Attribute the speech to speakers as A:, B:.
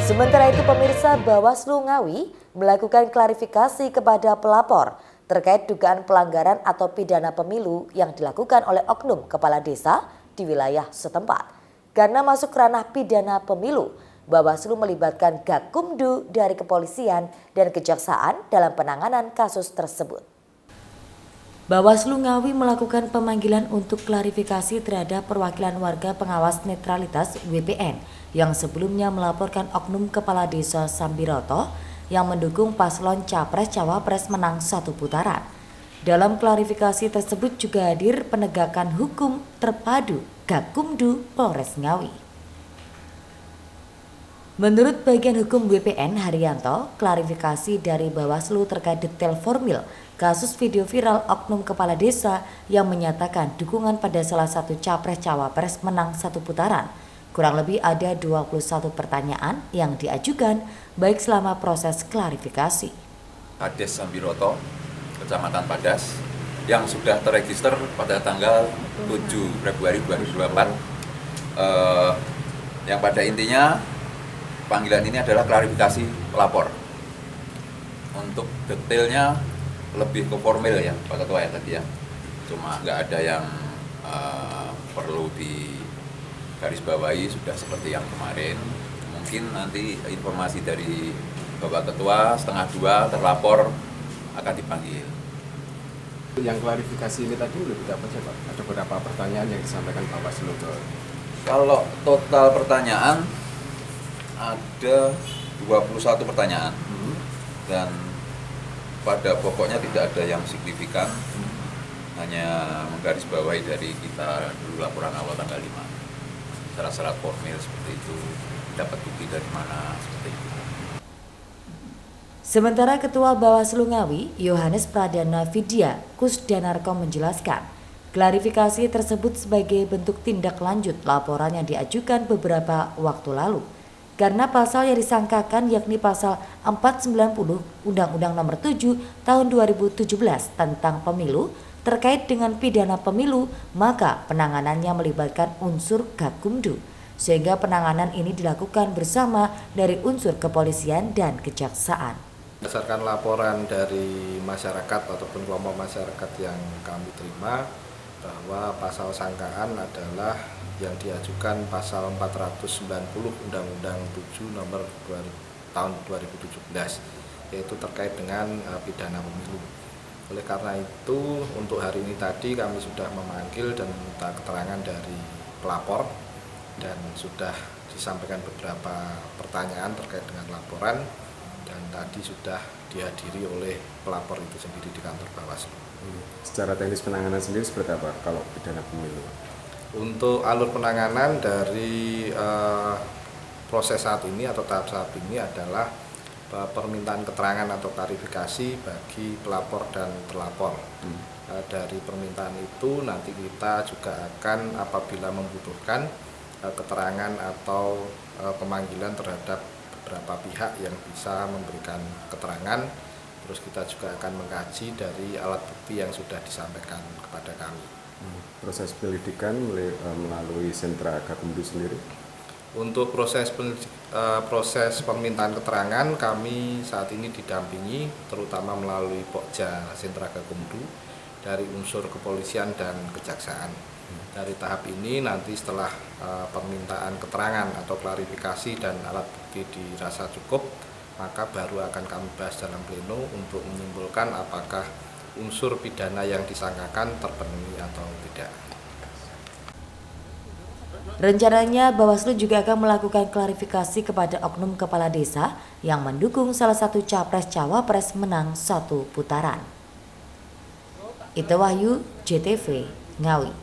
A: Sementara itu pemirsa, Bawaslu Ngawi melakukan klarifikasi kepada pelapor terkait dugaan pelanggaran atau pidana pemilu yang dilakukan oleh oknum kepala desa di wilayah setempat. Karena masuk ranah pidana pemilu, Bawaslu melibatkan Gakumdu dari kepolisian dan kejaksaan dalam penanganan kasus tersebut. Bawaslu Ngawi melakukan pemanggilan untuk klarifikasi terhadap perwakilan warga pengawas netralitas WPN yang sebelumnya melaporkan oknum kepala desa Sambiroto yang mendukung paslon Capres-Cawapres menang satu putaran. Dalam klarifikasi tersebut juga hadir penegakan hukum terpadu Gakumdu Polres Ngawi. Menurut bagian hukum WPN Haryanto, klarifikasi dari Bawaslu terkait detail formil kasus video viral oknum kepala desa yang menyatakan dukungan pada salah satu Capres-Cawapres menang satu putaran. Kurang lebih ada 21 pertanyaan yang diajukan baik selama proses klarifikasi.
B: Kades Sambiroto, Kecamatan Padas, yang sudah terregister pada tanggal 7 Februari 2024. Yang pada intinya panggilan ini adalah klarifikasi pelapor. Untuk detailnya lebih ke formil ya Pak Ketua ya tadi ya. Cuma nggak ada yang perlu digarisbawahi, sudah seperti yang kemarin. Mungkin nanti informasi dari Bapak Ketua 1:30 terlapor akan dipanggil.
C: Yang klarifikasi ini tadi lebih apa sih Pak? Ada beberapa pertanyaan yang disampaikan Bawaslu ke.
B: Kalau total pertanyaan ada 21 pertanyaan dan pada pokoknya tidak ada yang signifikan, hanya menggarisbawahi dari kita dulu laporan awal tanggal 5 syarat-syarat formil seperti itu, dapat bukti dari mana seperti itu.
A: Sementara Ketua Bawaslu Ngawi, Yohanes Pradana Vidya Kusdanarko menjelaskan, klarifikasi tersebut sebagai bentuk tindak lanjut laporan yang diajukan beberapa waktu lalu. Karena pasal yang disangkakan yakni pasal 490 Undang-Undang Nomor 7 Tahun 2017 tentang pemilu terkait dengan pidana pemilu, maka penanganannya melibatkan unsur Gakumdu. Sehingga penanganan ini dilakukan bersama dari unsur kepolisian dan kejaksaan.
D: Berdasarkan laporan dari masyarakat ataupun kelompok masyarakat yang kami terima, bahwa pasal sangkaan adalah yang diajukan pasal 490 Undang-Undang 7 Nomor 2 Tahun 2017, yaitu terkait dengan pidana pemilu. Oleh karena itu, untuk hari ini tadi kami sudah memanggil dan meminta keterangan dari pelapor dan sudah disampaikan beberapa pertanyaan terkait dengan laporan, dan tadi sudah dihadiri oleh pelapor itu sendiri di kantor Bawaslu.
C: Secara teknis penanganan sendiri seperti apa kalau pidana pemilu?
D: Untuk alur penanganan dari proses saat ini atau tahap saat ini adalah permintaan keterangan atau klarifikasi bagi pelapor dan terlapor. Dari permintaan itu nanti kita juga akan apabila membutuhkan keterangan atau pemanggilan terhadap beberapa pihak yang bisa memberikan keterangan. Terus kita juga akan mengkaji dari alat bukti yang sudah disampaikan kepada kami.
C: Proses penyelidikan melalui sentra Gakumdu sendiri?
D: Untuk proses permintaan keterangan kami saat ini didampingi terutama melalui Pokja Sentra Gakumdu dari unsur kepolisian dan kejaksaan. Dari tahap ini nanti setelah permintaan keterangan atau klarifikasi dan alat bukti dirasa cukup, maka baru akan kami bahas dalam pleno untuk menyimpulkan apakah unsur pidana yang disangkakan terpenuhi atau tidak.
A: Rencananya Bawaslu juga akan melakukan klarifikasi kepada oknum kepala desa yang mendukung salah satu Capres-Cawapres menang satu putaran. Itu Wahyu, JTV, Ngawi.